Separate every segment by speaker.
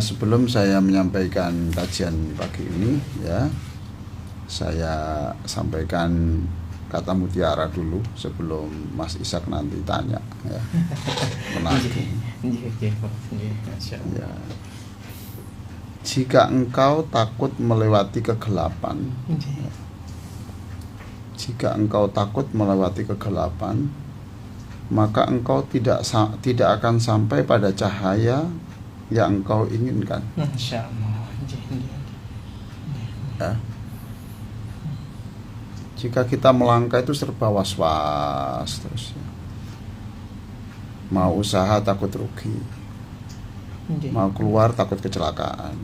Speaker 1: Sebelum saya menyampaikan kajian pagi ini, ya, saya sampaikan kata mutiara dulu sebelum Mas Ishak nanti tanya, ya. Menagih. Ya. Jika engkau takut melewati kegelapan, jika engkau takut melewati kegelapan, maka engkau tidak akan sampai pada cahaya yang engkau inginkan.
Speaker 2: Masya Allah.
Speaker 1: Ya. Jika kita melangkah itu serba was-was terus, ya. Mau usaha takut rugi, mau keluar takut kecelakaan,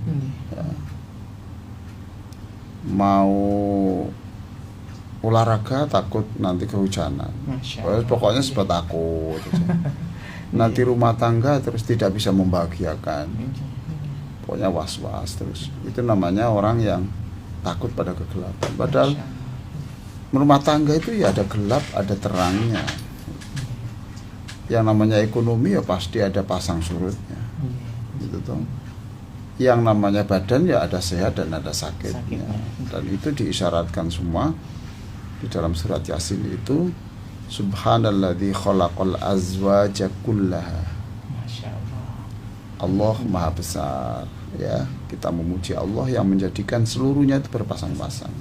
Speaker 1: ya. Mau olahraga takut nanti kehujanan. Pokoknya serba takut. Nanti rumah tangga terus tidak bisa membahagiakan. Pokoknya was-was terus. Itu namanya orang yang takut pada kegelapan. Padahal rumah tangga itu ya ada gelap, ada terangnya. Yang namanya ekonomi ya pasti ada pasang surutnya. Gitu toh. Yang namanya badan ya ada sehat dan ada sakitnya. Dan itu diisyaratkan semua di dalam surat Yasin itu. Subhanalladzi khalaqal azwaja kullaha.
Speaker 2: Masyaallah.
Speaker 1: Allah Maha Besar, ya. Kita memuji Allah yang menjadikan seluruhnya itu berpasang-pasang.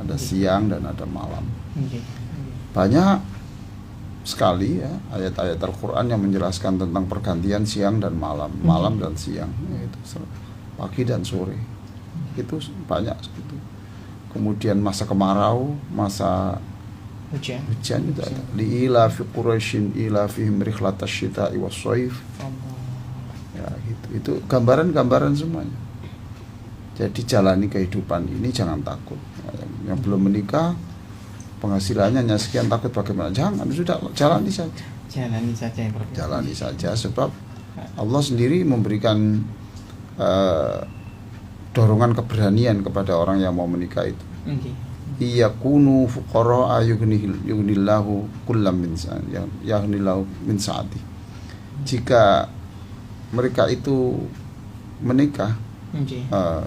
Speaker 1: Ada siang dan ada malam. Banyak sekali ya ayat-ayat Al-Qur'an yang menjelaskan tentang pergantian siang dan malam, malam dan siang, yaitu pagi dan sore. Itu banyak gitu. Kemudian masa kemarau, masa hujan itu ada. Li ila fi Quraisyin ila fihim rihlatash syita'i was-shaif. Ya gitu. Itu gambaran-gambaran semuanya. Jadi jalani kehidupan ini jangan takut. Yang belum menikah penghasilannya hanya sekian takut bagaimana? Jangan, sudah jalani saja. Jalani saja sebab Allah sendiri memberikan dorongan keberanian kepada orang yang mau menikah itu. Iyakunu fuqara yughnillahu kullam min sa'ati. Jika mereka itu menikah,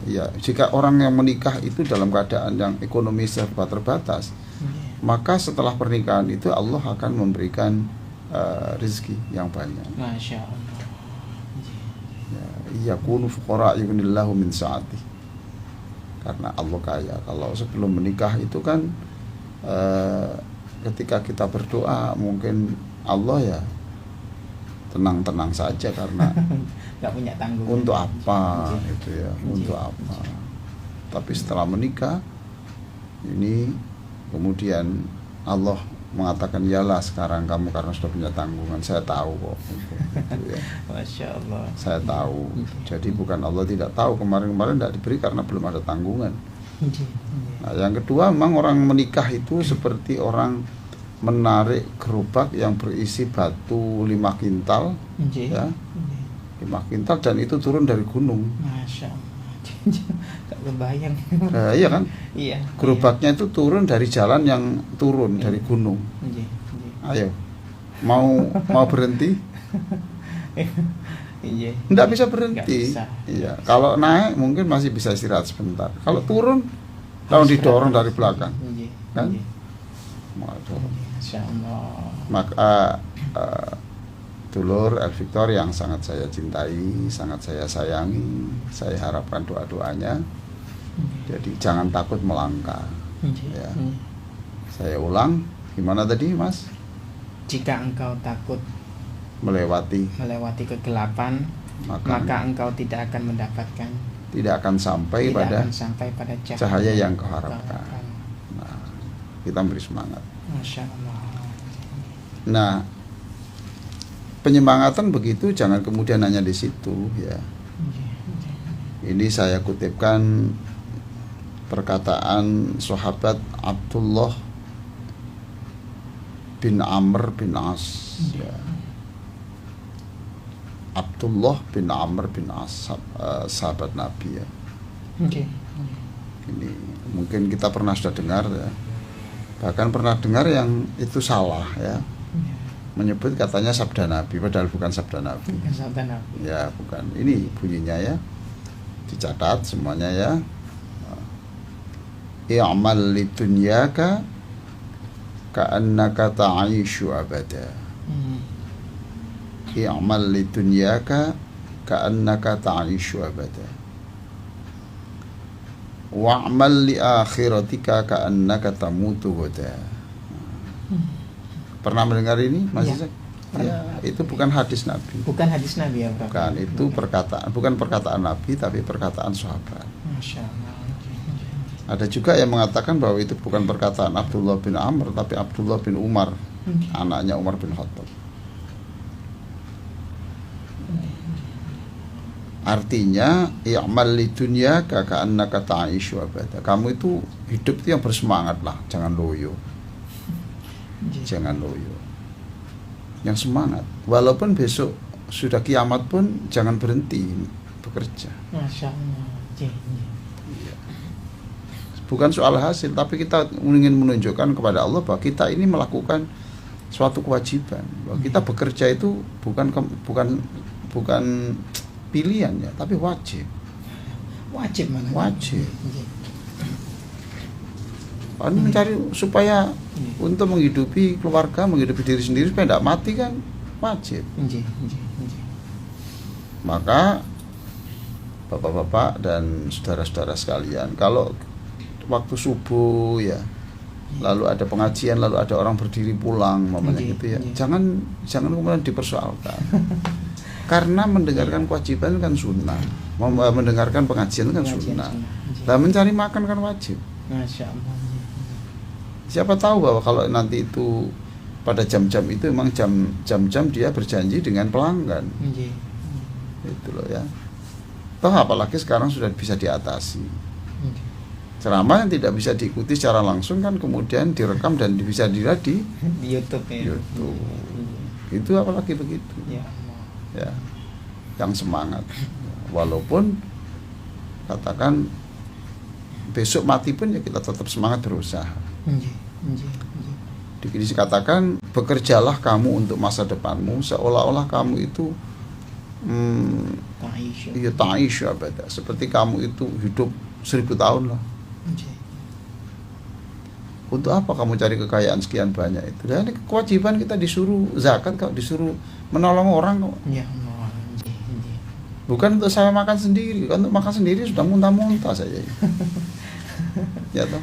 Speaker 1: ya, jika orang yang menikah itu dalam keadaan yang ekonomi serba terbatas, maka setelah pernikahan itu Allah akan memberikan rezeki yang banyak.
Speaker 2: Masya Allah.
Speaker 1: Iyakunu fuqara yughnillahu min sa'ati. Karena Allah kaya. Kalau sebelum menikah itu kan ketika kita berdoa mungkin Allah ya tenang-tenang saja karena
Speaker 2: nggak punya tanggungan.
Speaker 1: Untuk apa itu ya, untuk apa. Tapi setelah menikah ini kemudian Allah mengatakan, yalah sekarang kamu karena sudah punya tanggungan, saya tahu kok. Gitu ya.
Speaker 2: Masya Allah.
Speaker 1: Saya tahu. Jadi bukan Allah tidak tahu, kemarin-kemarin tidak diberi karena belum ada tanggungan. Nah, yang kedua, memang orang menikah itu seperti orang menarik gerobak yang berisi batu 5 kintal, ya, 5 kintal, dan itu turun dari gunung.
Speaker 2: Masya Allah. Tak kebayang.
Speaker 1: Iya kan?
Speaker 2: Iya.
Speaker 1: Gerobaknya itu turun dari jalan yang turun dari gunung. Ayo, mau berhenti? Nggak bisa berhenti. Iya. Kalau naik mungkin masih bisa istirahat sebentar. Kalau turun, lalu didorong dari belakang, kan? Maka dulur El Victor yang sangat saya cintai, sangat saya sayangi, saya harapkan doa-doanya. Jadi jangan takut melangkah. Ya. Saya ulang, gimana tadi, Mas?
Speaker 2: Jika engkau takut
Speaker 1: melewati
Speaker 2: kegelapan, maka engkau tidak akan mendapatkan,
Speaker 1: tidak akan sampai pada cahaya yang kau harapkan. Nah, kita beri semangat.
Speaker 2: Masya Allah.
Speaker 1: Nah, penyemangatan begitu, jangan kemudian hanya di situ, ya. Ini saya kutipkan perkataan sahabat Abdullah bin Amr bin As, ya. Abdullah bin Amr bin As, sahabat Nabi, ya. Ini mungkin kita pernah sudah dengar, ya. Bahkan pernah dengar yang itu salah, ya. menyebut katanya sabda Nabi, padahal bukan sabda Nabi.
Speaker 2: Bukan sabda Nabi.
Speaker 1: Ya, bukan. Ini bunyinya ya. Dicatat semuanya ya. I'mal lidunyaka ka'annaka ta'ishu abada. I'mal lidunyaka ka'annaka ta'ishu abada. Wa'mal li akhiratika ka'annaka tamutu ghadan. Pernah mendengar ini Mas Isaac? Ya, itu bukan hadis Nabi.
Speaker 2: Bukan hadis Nabi ya, Prof.
Speaker 1: Bukan, itu perkataan, bukan perkataan Nabi tapi perkataan sahabat.
Speaker 2: Masya Allah.
Speaker 1: Ada juga yang mengatakan bahwa itu bukan perkataan Abdullah bin Amr tapi Abdullah bin Umar, anaknya Umar bin Khattab. Artinya i'mal lidunyaka ka'annaka ta'ishu abada. Kamu itu hidup itu yang bersemangat lah, jangan loyo. Jangan loyo. Yang semangat. Walaupun besok sudah kiamat pun jangan berhenti bekerja.
Speaker 2: Masya Allah.
Speaker 1: Bukan soal hasil, tapi kita ingin menunjukkan kepada Allah bahwa kita ini melakukan suatu kewajiban. Bahwa kita bekerja itu bukan pilihan ya, tapi wajib.
Speaker 2: Wajib mana?
Speaker 1: Wajib. Kan mencari supaya untuk menghidupi keluarga, menghidupi diri sendiri supaya tidak mati kan wajib. Maka bapak-bapak dan saudara-saudara sekalian, kalau waktu subuh ya, lalu ada pengajian, lalu ada orang berdiri pulang, mamanya gitu ya, jangan kemudian dipersoalkan. Karena mendengarkan kewajiban kan sunnah, mendengarkan pengajian kan sunnah. Nah, mencari makan kan wajib.
Speaker 2: Masya Allah.
Speaker 1: Siapa tahu bahwa kalau nanti itu pada jam-jam itu memang jam-jam dia berjanji dengan pelanggan. Itu loh ya. Toh apalagi sekarang sudah bisa diatasi. Ceramah yang tidak bisa diikuti secara langsung kan kemudian direkam dan bisa dilihat di
Speaker 2: YouTube ya.
Speaker 1: YouTube. Itu apalagi begitu. Ya, yang semangat. Walaupun katakan besok mati pun ya kita tetap semangat berusaha. Dikatakan bekerjalah kamu untuk masa depanmu seolah-olah kamu itu ta'ishu abada, seperti kamu itu hidup 1000 tahun lah. Untuk apa kamu cari kekayaan sekian banyak itu? Dan kewajiban kita disuruh zakat, kalau disuruh menolong orang kok. Bukan untuk saya makan sendiri, kan untuk makan sendiri sudah muntah-muntah saja. Ya toh?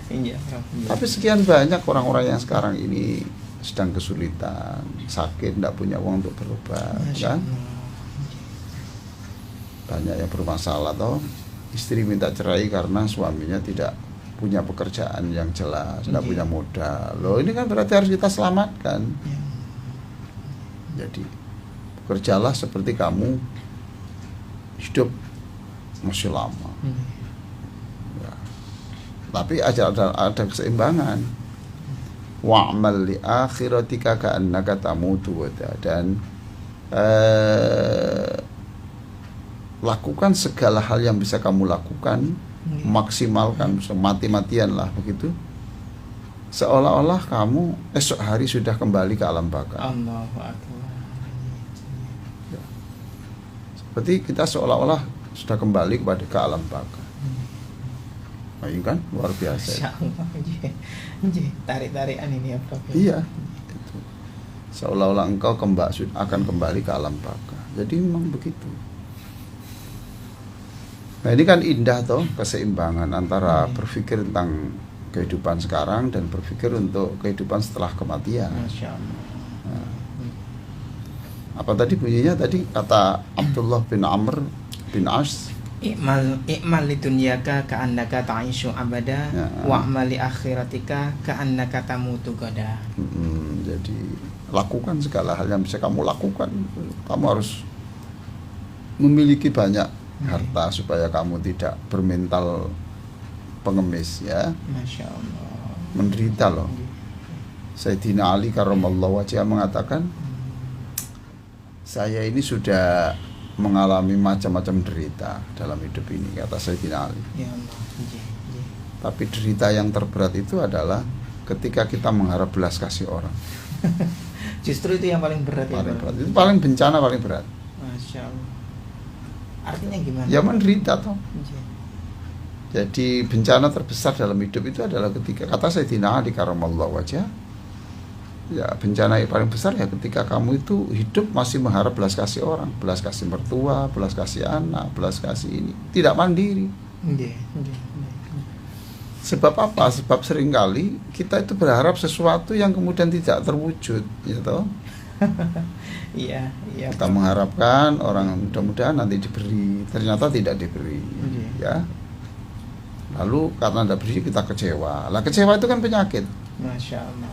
Speaker 1: Tapi sekian banyak orang-orang yang sekarang ini sedang kesulitan, sakit, tidak punya uang untuk berobat, kan? Banyak yang bermasalah toh. Istri minta cerai karena suaminya tidak punya pekerjaan yang jelas, tidak punya modal. Loh, ini kan berarti harus kita selamatkan. Jadi bekerjalah seperti kamu hidup masih lama. Ya. Tapi ada keseimbangan. Wa'mal li akhiratika ka'annaka tamutu dan lakukan segala hal yang bisa kamu lakukan, maksimalkan, mati-matian lah begitu, seolah-olah kamu esok hari sudah kembali ke alam baka.
Speaker 2: Allahu Akbar.
Speaker 1: Ya. Seperti kita seolah-olah sudah kembali kepada ke alam baka. Nah, ini kan luar biasa.
Speaker 2: Tarik-tarikan ini ya, Prof.
Speaker 1: Iya. Itu. Seolah-olah engkau akan kembali ke alam baka. Jadi memang begitu. Nah, ini kan indah toh, keseimbangan antara berpikir tentang kehidupan sekarang dan berpikir untuk kehidupan setelah kematian.
Speaker 2: Masya Allah.
Speaker 1: Nah, apa tadi bunyinya tadi kata Abdullah bin Amr bin As,
Speaker 2: I'mal lidunyaka ka'annaka ta'ishu abada wa'mal li akhiratika ka'annaka tamutu ghadan.
Speaker 1: Jadi lakukan segala hal yang bisa kamu lakukan. Kamu harus memiliki banyak harta supaya kamu tidak bermental pengemis ya.
Speaker 2: Masya Allah.
Speaker 1: Menderita loh. Sayyidina Ali karramallahu wajhah mengatakan, saya ini sudah mengalami macam-macam derita dalam hidup ini, kata Sayyidina Ali.
Speaker 2: Ya Allah.
Speaker 1: Tapi derita yang terberat itu adalah ketika kita mengharap belas kasih orang.
Speaker 2: Justru itu yang paling berat ya.
Speaker 1: Paling berat. Itu paling bencana paling berat.
Speaker 2: Masya Allah. Artinya gimana?
Speaker 1: Ya menderita toh.
Speaker 2: Nggih.
Speaker 1: Jadi bencana terbesar dalam hidup itu adalah ketika, kata Sayyidina Ali karamallahu wajhah, ya bencana yang paling besar ya ketika kamu itu hidup masih mengharap belas kasih orang, belas kasih mertua, belas kasih anak, belas kasih ini, tidak mandiri.
Speaker 2: Nggih.
Speaker 1: Sebab apa? Sebab seringkali kita itu berharap sesuatu yang kemudian tidak terwujud, gitu.
Speaker 2: Iya.
Speaker 1: Kita mengharapkan orang mudah-mudahan nanti diberi, ternyata tidak diberi, ya. Lalu karena tidak beri kita kecewa. Lah kecewa itu kan penyakit.
Speaker 2: Masya Allah.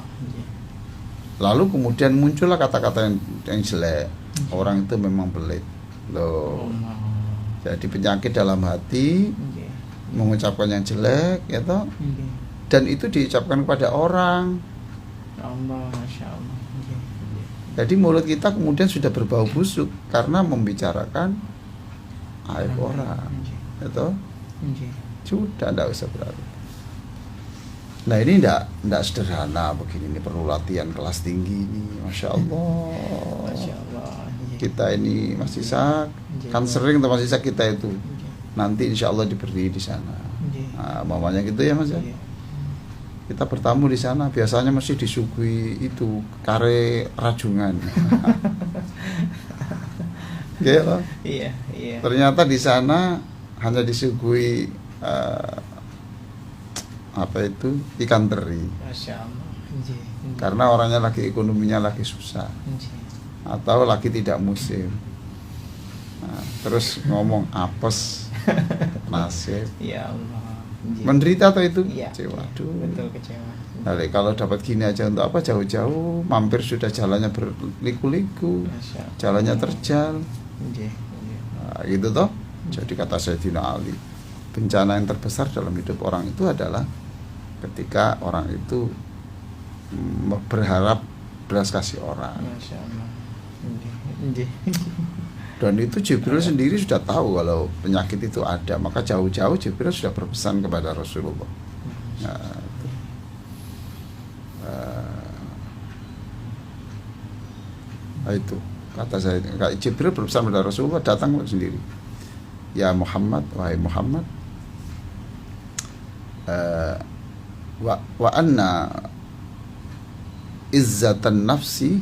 Speaker 1: Lalu kemudian muncullah kata-kata yang jelek. Orang itu memang pelit. Loh. Jadi penyakit dalam hati, mengucapkan yang jelek, ya toh. Dan itu diucapkan kepada orang.
Speaker 2: Allah, Masya Allah.
Speaker 1: Jadi mulut kita kemudian sudah berbau busuk karena membicarakan aib orang, ya toh. Sudah tidak usah berarti. Nah ini tidak sederhana begini, ini perlu latihan kelas tinggi ini, Masya Allah.
Speaker 2: Masya Allah.
Speaker 1: Kita ini masih kan sering teman sisa kita itu nanti insya Allah diberi di sana. Nah, mamanya gitu ya Mas ya. Kita bertamu di sana biasanya masih disuguhi itu kare rajungan.
Speaker 2: Iya.
Speaker 1: Ternyata di sana hanya disuguhi apa itu ikan teri.
Speaker 2: Masya Allah.
Speaker 1: Karena orangnya lagi ekonominya lagi susah atau lagi tidak musim. Nah, terus ngomong apes, nasib.
Speaker 2: Ya Allah.
Speaker 1: Menderita atau itu?
Speaker 2: Iya.
Speaker 1: Kecewa.
Speaker 2: Betul kecewa.
Speaker 1: Nah, kalau dapat gini aja untuk apa jauh-jauh, mampir sudah jalannya berliku-liku, jalannya terjal. Nah, gitu toh. Jadi kata Sayyidina Ali, bencana yang terbesar dalam hidup orang itu adalah ketika orang itu berharap belas kasih orang.
Speaker 2: Masya Allah.
Speaker 1: Dan itu Jibril sendiri sudah tahu kalau penyakit itu ada, maka jauh-jauh Jibril sudah berpesan kepada Rasulullah. Nah, itu kata saya, Jibril berpesan kepada Rasulullah, datang sendiri. Ya Muhammad, wahai Muhammad, wa anna izzatan nafsi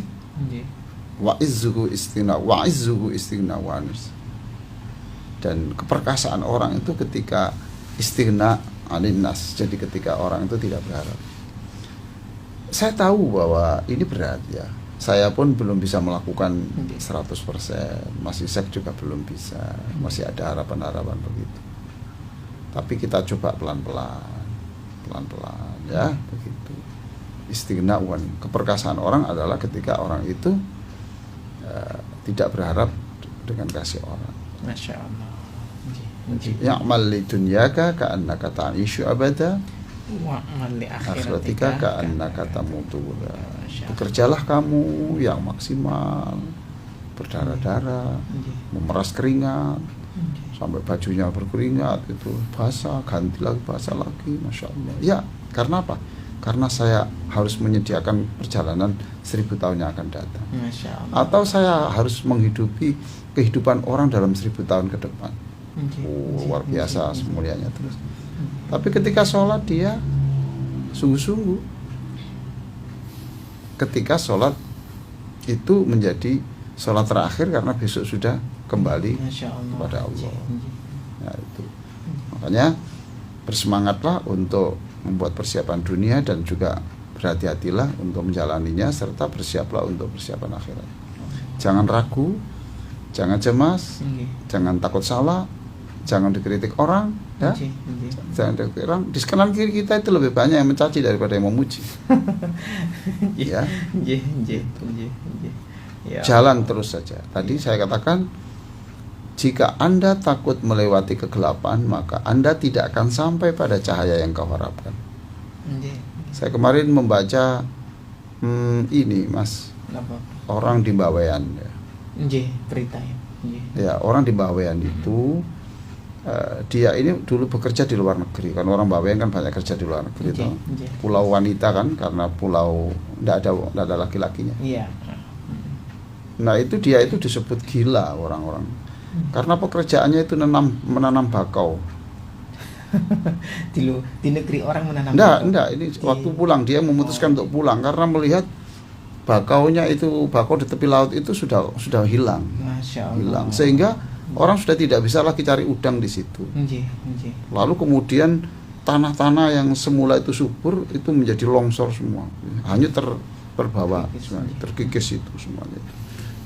Speaker 1: wa izzuhu istighna wa anis. Dan keperkasaan orang itu ketika istighna anin nas, jadi ketika orang itu tidak berharap. Saya tahu bahwa ini berat ya. Saya pun belum bisa melakukan 100%, masih saya juga belum bisa, masih ada harapan-harapan begitu. Tapi kita coba pelan-pelan ya, begitu. Istighna wan, keperkasaan orang adalah ketika orang itu tidak berharap dengan kasih orang.
Speaker 2: Masya Allah.
Speaker 1: Ya'mal li dunyaka ka'annaka ta'ishu abada
Speaker 2: wa amal li
Speaker 1: akhiratika ka'annaka tamutu. Bekerjalah kamu yang maksimal, berdarah-darah, memeras keringat sampai bajunya berkeringat, itu basah, ganti lagi basah lagi, Masya Allah. Ya, karena apa? Karena saya harus menyediakan perjalanan 1000 tahun yang akan datang. Atau saya harus menghidupi kehidupan orang dalam 1000 tahun ke depan. Luar biasa semulianya terus. Tapi ketika sholat dia sungguh-sungguh. Ketika sholat itu menjadi sholat terakhir karena besok sudah kembali kepada Allah. Nah, itu. Makanya bersemangatlah untuk membuat persiapan dunia dan juga berhati-hatilah untuk menjalaninya serta bersiaplah untuk persiapan akhirat. Jangan ragu, jangan cemas, jangan takut salah, jangan dikritik orang, ya. Jangan dikritik orang. Di kanan kiri kita itu lebih banyak yang mencaci daripada yang memuji. Ya. Jalan terus saja. Tadi saya katakan, jika Anda takut melewati kegelapan, maka Anda tidak akan sampai pada cahaya yang kau harapkan. Saya kemarin membaca ini, Mas. Orang di Bawean.
Speaker 2: Berita ya.
Speaker 1: Ya, orang di Bawean itu dia ini dulu bekerja di luar negeri, kan orang Bawean kan banyak kerja di luar negeri, pulau wanita kan, karena pulau tidak ada laki-lakinya. Nah itu dia itu disebut gila orang-orang, karena pekerjaannya itu menanam bakau.
Speaker 2: Di negeri orang menanam bakau?
Speaker 1: Enggak, ini waktu pulang dia memutuskan untuk pulang karena melihat bakaunya itu, bakau di tepi laut itu sudah hilang.
Speaker 2: Masya Allah.
Speaker 1: Hilang, sehingga orang sudah tidak bisa lagi cari udang di situ. Lalu kemudian tanah-tanah yang semula itu subur itu menjadi longsor semua, hanyut terbawa, terkikis itu semuanya.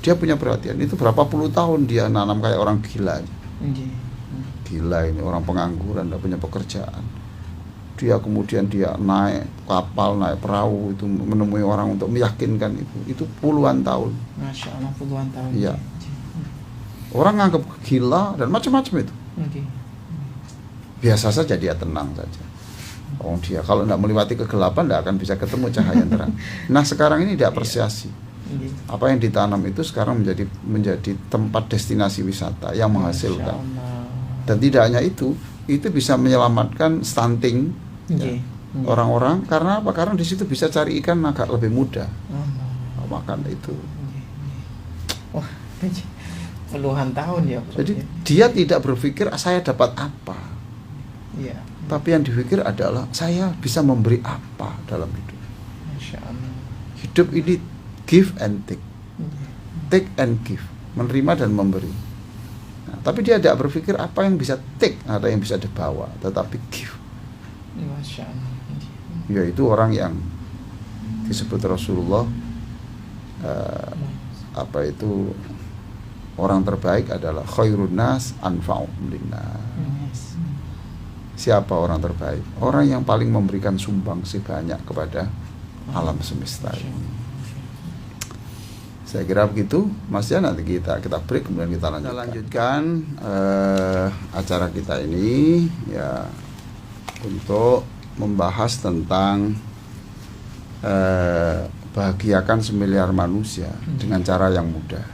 Speaker 1: Dia punya perhatian, itu berapa puluh tahun dia nanam kayak orang gila. Gila ini, orang pengangguran, tidak punya pekerjaan. Dia kemudian dia naik kapal, naik perahu itu menemui orang untuk meyakinkan itu puluhan tahun.
Speaker 2: Masya Allah, puluhan tahun.
Speaker 1: Iya. Orang nganggap gila dan macam-macam itu. Biasa saja, dia tenang saja. Dia kalau tidak melewati kegelapan tidak akan bisa ketemu cahaya yang terang. Nah sekarang ini dia apresiasi. Apa yang ditanam itu sekarang menjadi tempat destinasi wisata yang menghasilkan. Dan tidak hanya itu bisa menyelamatkan stunting orang-orang. Karena apa? Karena di situ bisa cari ikan agak lebih mudah. Makan itu.
Speaker 2: Wah, puluhan tahun ya.
Speaker 1: Jadi dia tidak berpikir saya dapat apa, tapi yang dipikir adalah saya bisa memberi apa dalam hidup.
Speaker 2: Masya Allah.
Speaker 1: Hidup ini give and take and give, menerima dan memberi. Nah, tapi dia tidak berpikir apa yang bisa take, ada yang bisa dibawa, tetapi give.
Speaker 2: Masya Allah.
Speaker 1: Yaitu orang yang disebut Rasulullah orang terbaik adalah khairun nas anfa'uhum linnas. Siapa orang terbaik? Orang yang paling memberikan sumbangsi banyak kepada alam semesta ini. Saya kira begitu, Mas ya. Nanti kita break, kemudian kita lanjutkan acara kita ini ya, untuk membahas tentang bahagiakan semiliar manusia dengan cara yang mudah.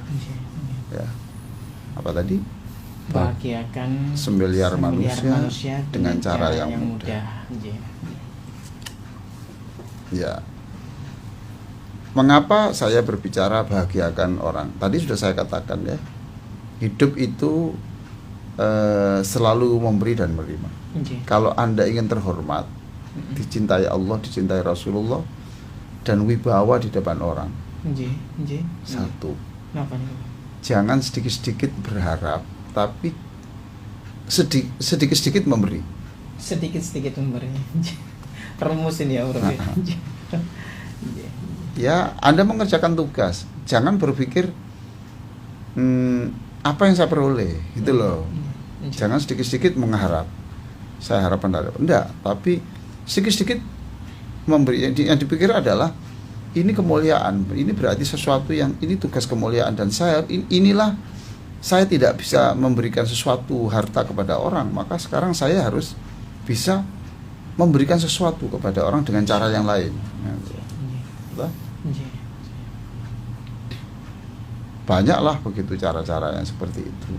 Speaker 1: Ya. Apa tadi?
Speaker 2: Bahagiakan
Speaker 1: semiliar manusia dengan cara yang mudah. Ya. Mengapa saya berbicara bahagiakan orang? Tadi sudah saya katakan ya, hidup itu selalu memberi dan menerima. Kalau Anda ingin terhormat, dicintai Allah, dicintai Rasulullah, dan wibawa di depan orang, satu, jangan sedikit-sedikit berharap, tapi sedikit-sedikit memberi.
Speaker 2: Sedikit-sedikit memberi. Rumusin ya bro.
Speaker 1: Ya, Anda mengerjakan tugas, jangan berpikir apa yang saya peroleh, gitu loh. Jangan sedikit-sedikit mengharap. Saya harapan enggak, tapi sedikit-sedikit memberi. Yang dipikir adalah ini kemuliaan, ini berarti sesuatu yang ini tugas kemuliaan, dan saya tidak bisa memberikan sesuatu harta kepada orang, maka sekarang saya harus bisa memberikan sesuatu kepada orang dengan cara yang lain. Banyaklah begitu cara-cara yang seperti itu.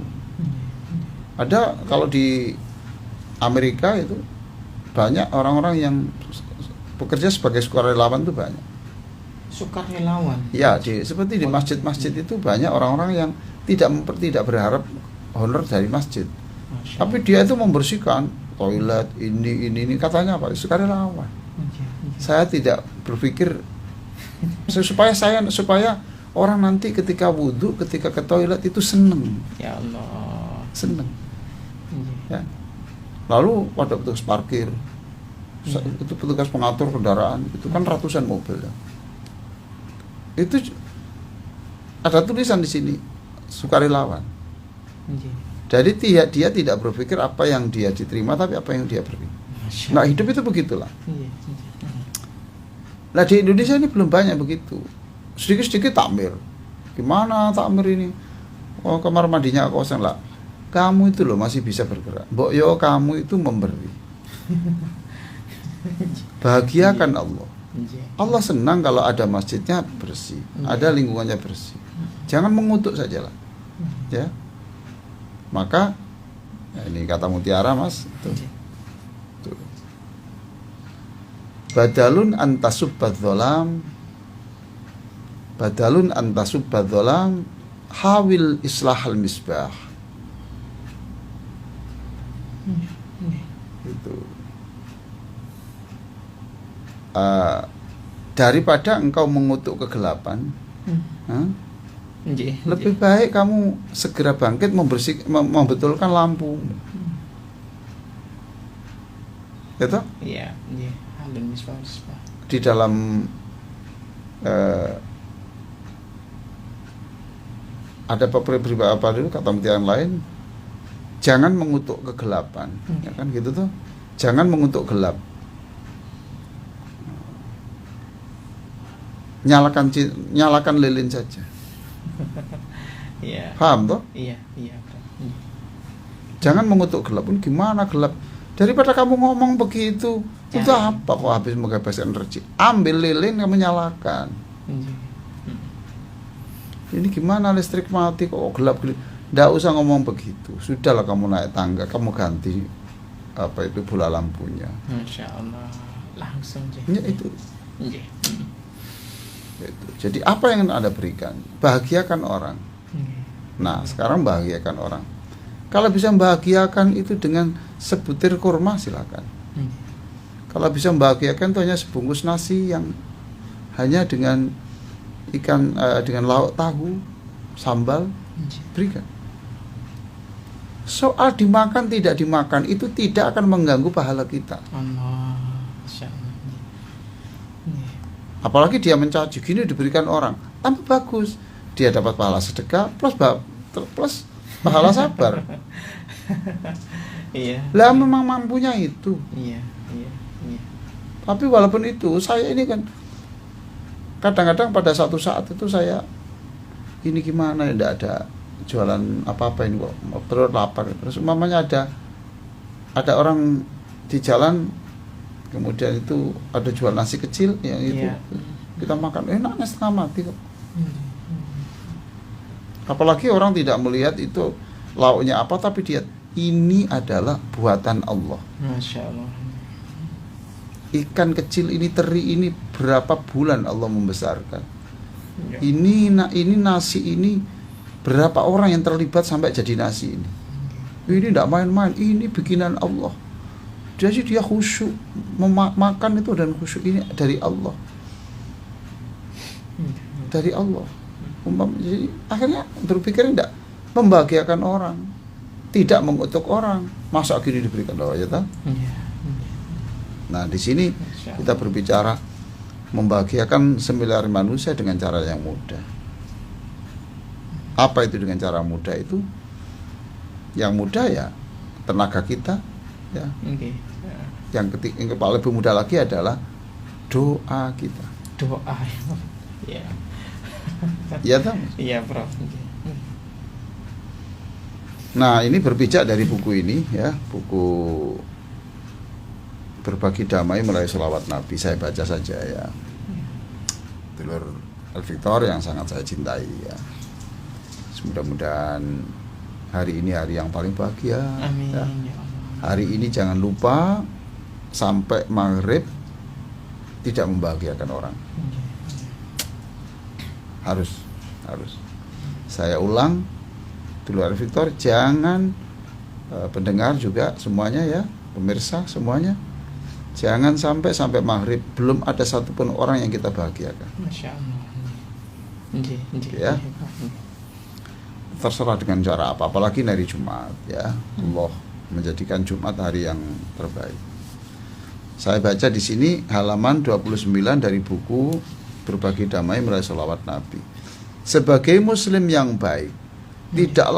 Speaker 1: Ada kalau di Amerika itu banyak orang-orang yang bekerja sebagai sukarelawan itu banyak.
Speaker 2: Sukarelawan.
Speaker 1: Ya, seperti di masjid-masjid itu banyak orang-orang yang tidak berharap honor dari masjid. Tapi dia itu membersihkan toilet ini katanya apa? Sukarelawan. Saya tidak berpikir supaya orang nanti ketika wudhu, ketika ke toilet itu seneng.
Speaker 2: Ya Allah.
Speaker 1: Seneng. Ya. Lalu pada petugas parkir, itu petugas pengatur kendaraan, itu kan ratusan mobil ya. Itu ada tulisan di sini sukarelawan. Jadi dia tidak berpikir apa yang dia diterima, tapi apa yang dia beri. Nah hidup itu begitulah. Nah di Indonesia ini belum banyak begitu. Sedikit-sedikit takmir. Gimana takmir ini? Oh kamar mandinya kosong lah. Kamu itu loh masih bisa bergerak. Mbok yo kamu itu memberi. Bahagiakan Allah. Allah senang kalau ada masjidnya bersih, ada lingkungannya bersih. Jangan mengutuk sajalah. Ya. Maka Nah, ini kata mutiara, Mas. Tuh.
Speaker 2: Nggih.
Speaker 1: Tuh. Badalun antasubbadzolam, badalun antasubbadzolam, hawil islahal misbah.
Speaker 2: Nggih.
Speaker 1: Itu. Daripada engkau mengutuk kegelapan,
Speaker 2: Nggih.
Speaker 1: lebih baik kamu segera bangkit membetulkan lampu. Gitu?
Speaker 2: Iya, nggih. Halun misbah.
Speaker 1: Di dalam ada apa dulu kata yang lain, jangan mengutuk kegelapan, ya kan gitu tuh. Jangan mengutuk gelap. Nyalakan lilin saja.
Speaker 2: Iya.
Speaker 1: Paham toh?
Speaker 2: Iya, iya.
Speaker 1: Jangan mengutuk gelap. Pun gimana gelap? Daripada kamu ngomong begitu, itu apa kok habis menghabis energi? Ambil lilin kamu nyalakan. Ini gimana listrik mati kok gelap-gelap? Nggak usah ngomong begitu. Sudahlah kamu naik tangga, kamu ganti apa itu bola lampunya.
Speaker 2: Masya Allah, langsung
Speaker 1: Ya itu.
Speaker 2: Nggih.
Speaker 1: Itu. Jadi apa yang Anda berikan? Bahagiakan orang. Nah, sekarang bahagiakan orang. Kalau bisa membahagiakan itu dengan sebutir kurma, silakan. Kalau bisa membahagiakan itu hanya sebungkus nasi yang hanya dengan ikan dengan lauk tahu, sambal, berikan. Soal dimakan tidak dimakan itu tidak akan mengganggu pahala kita.
Speaker 2: Allah, Masya Allah.
Speaker 1: Apalagi dia mencaci, gini diberikan orang, tambah bagus. Dia dapat pahala sedekah plus pahala sabar.
Speaker 2: Iya.
Speaker 1: Lah memang mampunya itu.
Speaker 2: Iya.
Speaker 1: Tapi walaupun itu, saya ini kan kadang-kadang pada satu saat itu saya ini gimana ya, tidak ada jualan apa-apa ini kok, perut lapar. Terus umpamanya ada orang di jalan, kemudian itu ada jual nasi kecil yang itu kita makan enaknya setengah mati kok. Apalagi orang tidak melihat itu lauknya apa, tapi dia ini adalah buatan Allah.
Speaker 2: Masya Allah.
Speaker 1: Ikan kecil ini, teri ini berapa bulan Allah membesarkan. Ini nasi ini berapa orang yang terlibat sampai jadi nasi ini. Ini tidak main-main, ini bikinan Allah. Jadi dia khusyuk makan itu, dan khusyuk ini dari Allah. Dari Allah. Jadi akhirnya berpikir tidak membahagiakan orang, tidak mengutuk orang. Masa gini diberikan Allah ya tak? Nah di sini kita berbicara membahagiakan semiliar manusia dengan cara yang mudah. Apa itu dengan cara mudah itu? Yang mudah ya tenaga kita, ya. Yang paling lebih mudah lagi adalah doa kita.
Speaker 2: Doa, ya.
Speaker 1: Iya tak?
Speaker 2: Iya, Prof.
Speaker 1: Nah ini berpijak dari buku ini ya, buku Berbagi Damai Melalui Sholawat Nabi. Saya baca saja ya. Dulur Al-Victor yang sangat saya cintai ya. Mudah-mudahan hari ini hari yang paling bahagia.
Speaker 2: Amin.
Speaker 1: Ya. Hari ini jangan lupa sampai maghrib tidak membahagiakan orang. Harus. Saya ulang, dulu Victor, jangan pendengar juga semuanya ya, pemirsa semuanya, jangan sampai maghrib belum ada satupun orang yang kita bahagiakan.
Speaker 2: Masya Allah.
Speaker 1: Ya. Terserah dengan cara apa, apalagi hari Jumat ya. Allah menjadikan Jumat hari yang terbaik. Saya baca di sini halaman 29 dari buku Berbagi Damai Melalui Sholawat Nabi. Sebagai muslim yang baik, tidak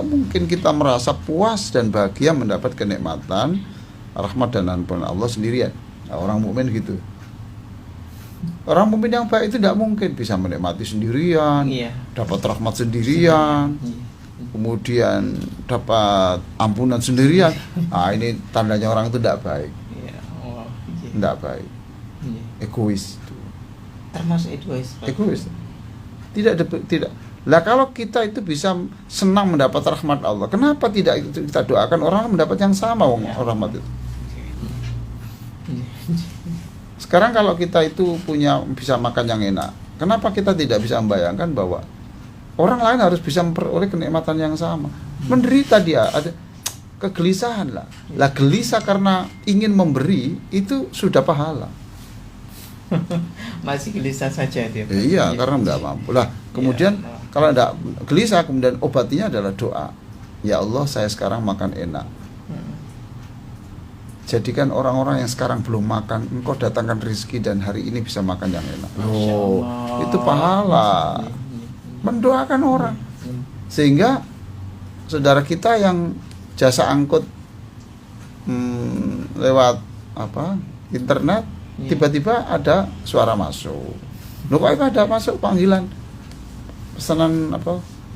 Speaker 1: mungkin kita merasa puas dan bahagia mendapat kenikmatan, rahmat dan ampunan Allah sendirian. Nah, orang mukmin gitu. Orang mukmin yang baik itu tidak mungkin bisa menikmati sendirian, dapat rahmat sendirian, kemudian dapat ampunan sendirian. Nah, ini tandanya orang itu tidak baik. Tidak baik. Egois itu.
Speaker 2: Termasuk egois.
Speaker 1: Tidak Lah kalau kita itu bisa senang mendapat rahmat Allah, kenapa tidak itu kita doakan orang mendapat yang sama rahmat itu? Sekarang kalau kita itu bisa makan yang enak, kenapa kita tidak bisa membayangkan bahwa orang lain harus bisa memperoleh kenikmatan yang sama? Menderita dia, ada kegelisahan lah. Lah gelisah karena ingin memberi itu sudah pahala.
Speaker 2: Masih gelisah saja dia.
Speaker 1: Iya, karena tidak mampu. Lah kemudian kalau tidak gelisah, kemudian obatnya adalah doa. Ya Allah, saya sekarang makan enak. Jadikan orang-orang yang sekarang belum makan, Engkau datangkan rezeki dan hari ini bisa makan yang enak. Oh, itu pahala. Mendoakan orang. Sehingga saudara kita yang jasa angkut lewat internet, tiba-tiba ada suara masuk. Loh, kok ada masuk panggilan pesanan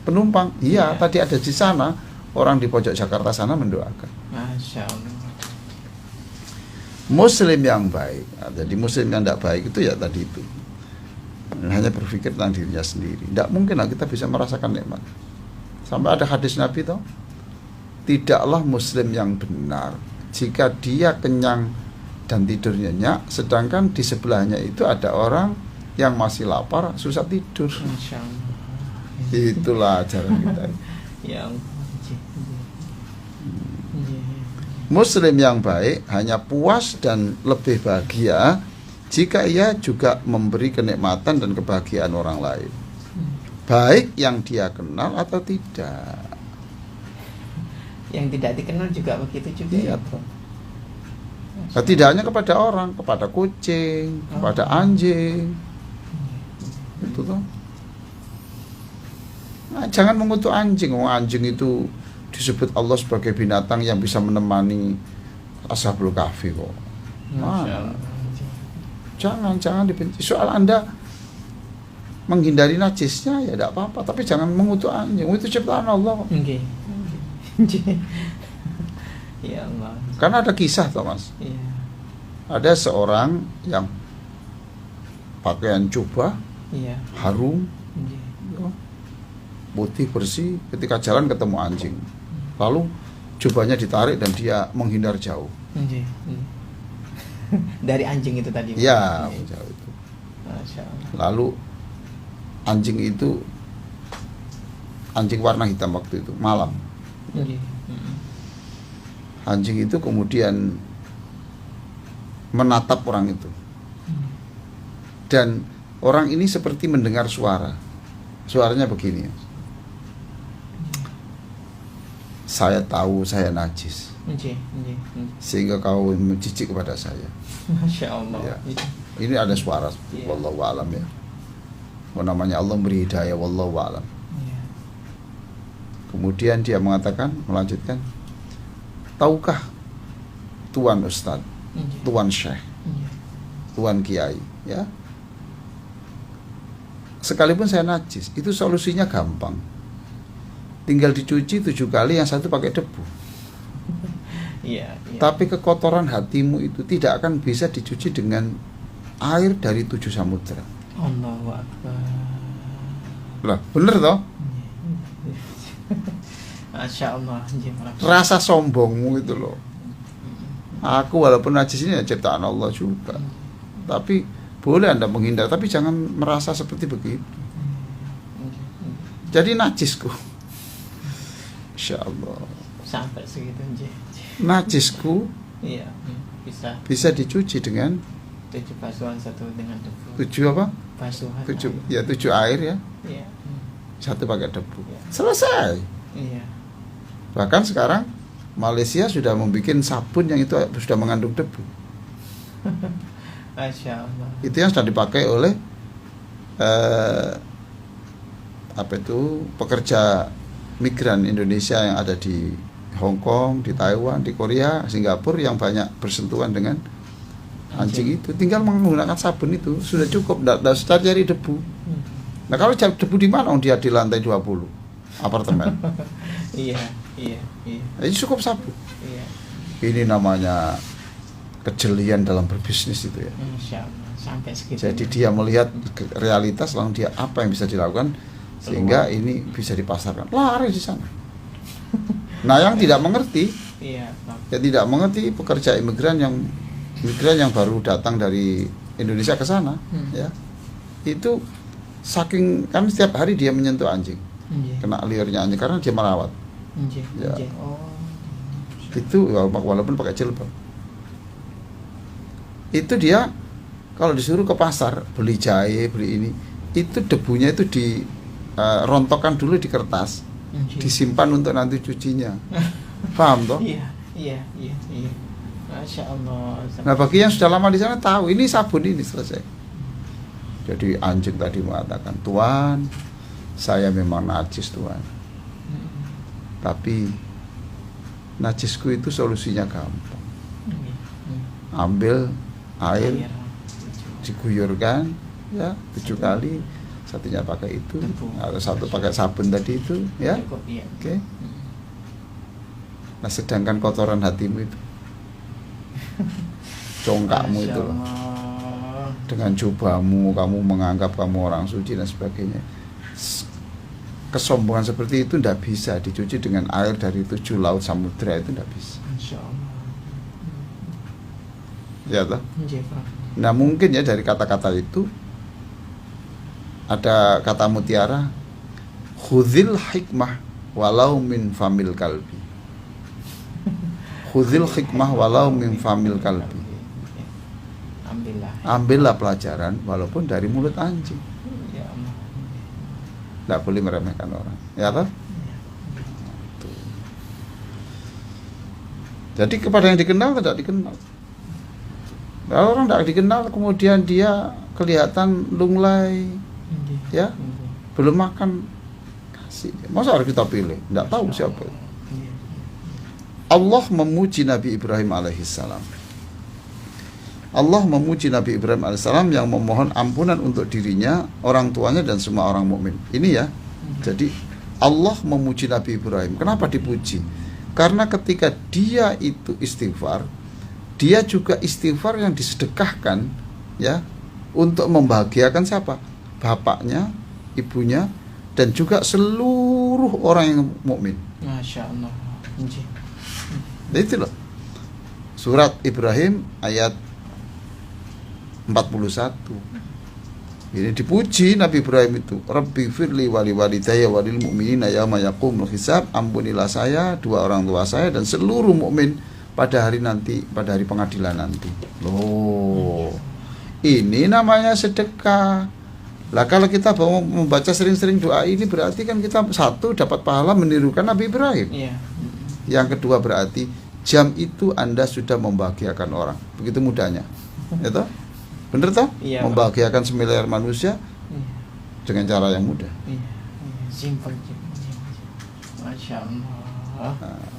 Speaker 1: penumpang? Iya, tadi ada di sana orang di pojok Jakarta sana mendoakan.
Speaker 2: Masya Allah.
Speaker 1: Muslim yang baik, jadi muslim yang tidak baik itu ya tadi itu hanya berpikir tentang dirinya sendiri. Tidak mungkin lah kita bisa merasakan nikmat. Sampai ada hadis Nabi toh, tidaklah muslim yang benar jika dia kenyang dan tidur nyenyak, sedangkan di sebelahnya itu ada orang yang masih lapar, susah tidur.
Speaker 2: Masya Allah.
Speaker 1: Itulah ajaran kita.
Speaker 2: Ya Allah.
Speaker 1: Muslim yang baik hanya puas dan lebih bahagia jika ia juga memberi kenikmatan dan kebahagiaan orang lain, baik yang dia kenal atau tidak.
Speaker 2: Yang tidak dikenal juga begitu juga.
Speaker 1: Iya toh. Nah, tidak hanya kepada orang, kepada kucing, kepada anjing. Itu toh. Nah, jangan mengutuk anjing. Anjing itu disebut Allah sebagai binatang yang bisa menemani Ashabul Kahfi kok. Mana? Jangan dibenci. Soal Anda menghindari najisnya ya tidak apa-apa, tapi jangan mengutuk anjing. Itu ciptaan Allah kok.
Speaker 2: Okay. Ya Allah.
Speaker 1: Karena ada kisah toh Mas.
Speaker 2: Iya.
Speaker 1: Ada seorang yang pakaian jubah, harum, putih bersih, ketika jalan ketemu anjing. Lalu jubahnya ditarik dan dia menghindar jauh.
Speaker 2: Dari anjing itu tadi.
Speaker 1: Iya, jauh itu.
Speaker 2: Masya Allah.
Speaker 1: Lalu anjing warna hitam waktu itu, malam. Anjing itu kemudian menatap orang itu. Dan orang ini seperti mendengar suara. Suaranya begini. Saya tahu saya najis, sehingga kau menjijik kepada saya.
Speaker 2: Masya Allah.
Speaker 1: Ya. Ini ada suara, wallahu a'lam ya. Namanya Allah beri hidayah, wallahu a'lam. Kemudian dia melanjutkan, tahukah Tuan Ustadz, Tuan Syekh, Tuan Kiai, ya, sekalipun saya najis, itu solusinya gampang. Tinggal dicuci 7 kali, yang satu pakai debu.
Speaker 2: Iya.
Speaker 1: Tapi kekotoran hatimu itu tidak akan bisa dicuci dengan air dari 7 samudera.
Speaker 2: Allahu Akbar.
Speaker 1: Lah, bener toh?
Speaker 2: Masya Allah.
Speaker 1: Rasa sombongmu itu loh. Aku walaupun najis ini ya ciptaan Allah juga. Tapi boleh Anda menghindar, tapi jangan merasa seperti begitu. Jadi najisku, Insya Allah.
Speaker 2: Sampai segitu aja.
Speaker 1: Najisku
Speaker 2: Iya,
Speaker 1: bisa dicuci dengan
Speaker 2: 7 basuhan, 1 dengan debu.
Speaker 1: 7 apa?
Speaker 2: Basuhan.
Speaker 1: 7 ya, 7 air ya.
Speaker 2: Iya.
Speaker 1: 1 pakai debu.
Speaker 2: Iya.
Speaker 1: Selesai.
Speaker 2: Iya.
Speaker 1: Bahkan sekarang Malaysia sudah membuat sabun yang itu sudah mengandung debu.
Speaker 2: Masya Allah.
Speaker 1: Itu yang sudah dipakai oleh pekerja migran Indonesia yang ada di Hong Kong, di Taiwan, di Korea, Singapura yang banyak bersentuhan dengan anjing itu. Tinggal menggunakan sabun itu sudah cukup, tidak usah cari debu. Nah kalau cari debu di mana? Dia di lantai 20 apartemen.
Speaker 2: Iya.
Speaker 1: Ini cukup sabun.
Speaker 2: Iya.
Speaker 1: Ini namanya kejelian dalam berbisnis itu ya.
Speaker 2: Masya Allah. Sampai segitu.
Speaker 1: Jadi dia melihat realitas, lalu dia apa yang bisa dilakukan sehingga ini bisa dipasarkan, lari di sana. Nah, yang tidak mengerti, yang tidak mengerti pekerja imigran yang baru datang dari Indonesia ke sana, ya, itu saking kan setiap hari dia menyentuh anjing, kena liarnya anjing karena dia merawat. Ya. Itu walaupun pakai jilbab, itu dia kalau disuruh ke pasar beli jahe, beli ini, itu debunya itu dirontokkan dulu di kertas, disimpan untuk nanti cucinya. Paham toh?
Speaker 2: Iya. Masya Allah.
Speaker 1: Nah, bagi yang sudah lama di sana tahu ini sabun ini selesai. Jadi anjing tadi mengatakan, Tuan, saya memang najis Tuan, tapi najisku itu solusinya gampang. Ambil air, diguyurkan, ya 7 kali, satunya pakai itu, atau satu pakai sabun tadi itu, ya. Oke. Nah, sedangkan kotoran hatimu itu, congkakmu itu loh, dengan jubahmu, kamu menganggap kamu orang suci dan sebagainya. Kesombongan seperti itu tidak bisa dicuci dengan air dari 7 laut samudra, itu tidak bisa. Ya toh? Nah, mungkin ya dari kata-kata itu ada kata mutiara, khudhil hikmah walau min famil kalbi. Khudhil hikmah walau min famil kalbi. Ambillah pelajaran walaupun dari mulut anjing. Tidak boleh meremehkan orang, ya toh? Jadi kepada yang dikenal tidak dikenal. Kalau orang tidak dikenal kemudian dia kelihatan lunglai, ya, belum makan, kasih. Masa harus kita pilih? Tidak tahu siapa. Allah memuji Nabi Ibrahim alaihissalam. Allah memuji Nabi Ibrahim alaihissalam yang memohon ampunan untuk dirinya, orang tuanya dan semua orang mukmin. Ini ya. Jadi Allah memuji Nabi Ibrahim. Kenapa dipuji? Karena ketika dia itu istighfar, dia juga istighfar yang disedekahkan, ya, untuk membahagiakan siapa? Bapaknya, ibunya, dan juga seluruh orang yang mukmin.
Speaker 2: Masya Allah.
Speaker 1: Itu loh. Surat Ibrahim ayat 41. Ini dipuji Nabi Ibrahim itu. Rabbi firli wali walidayya walil mu'minina yauma yaqumul hisab. Ampunilah saya, dua orang tua saya dan seluruh mukmin pada hari nanti, pada hari pengadilan nanti. Loh, ini namanya sedekah. Lah kalau kita mau membaca sering-sering doa ini berarti kan kita satu dapat pahala menirukan Nabi Ibrahim. Yang kedua berarti jam itu Anda sudah membahagiakan orang. Begitu mudahnya. Ya toh? Bener toh? Membahagiakan semiliar manusia dengan cara yang mudah.
Speaker 2: Simpel. Masya Allah.
Speaker 1: Nah,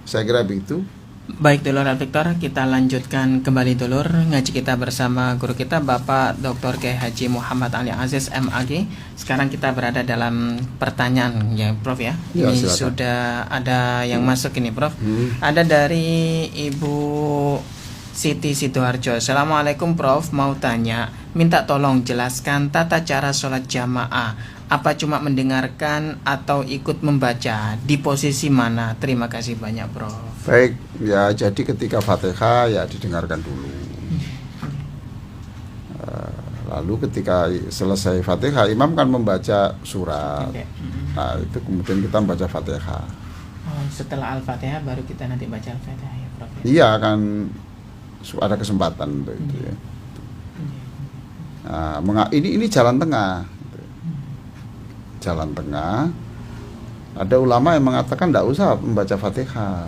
Speaker 1: saya kira begitu.
Speaker 2: Baik dulur Victor, kita lanjutkan kembali dulur ngaji kita bersama guru kita Bapak Dr. Kiai Haji Muhammad Ali Aziz MAG. Sekarang kita berada dalam pertanyaan ya Prof ya. Ini silakan. Sudah ada yang masuk ini Prof. Ada dari Ibu Siti Sidoarjo. Assalamualaikum Prof, mau tanya, minta tolong jelaskan tata cara sholat jamaah. Apa cuma mendengarkan atau ikut membaca? Di posisi mana? Terima kasih banyak Prof.
Speaker 1: Baik, ya jadi ketika Fatihah ya didengarkan dulu. Lalu ketika selesai Fatihah, imam kan membaca surat. Nah, itu kemudian kita membaca Fatihah.
Speaker 2: Setelah Al-Fatihah baru kita nanti baca Al-Fatihah ya Prof.
Speaker 1: Iya kan, ada kesempatan untuk itu ya. Nah, ini jalan tengah. Jalan tengah. Ada ulama yang mengatakan tidak usah membaca Fatihah.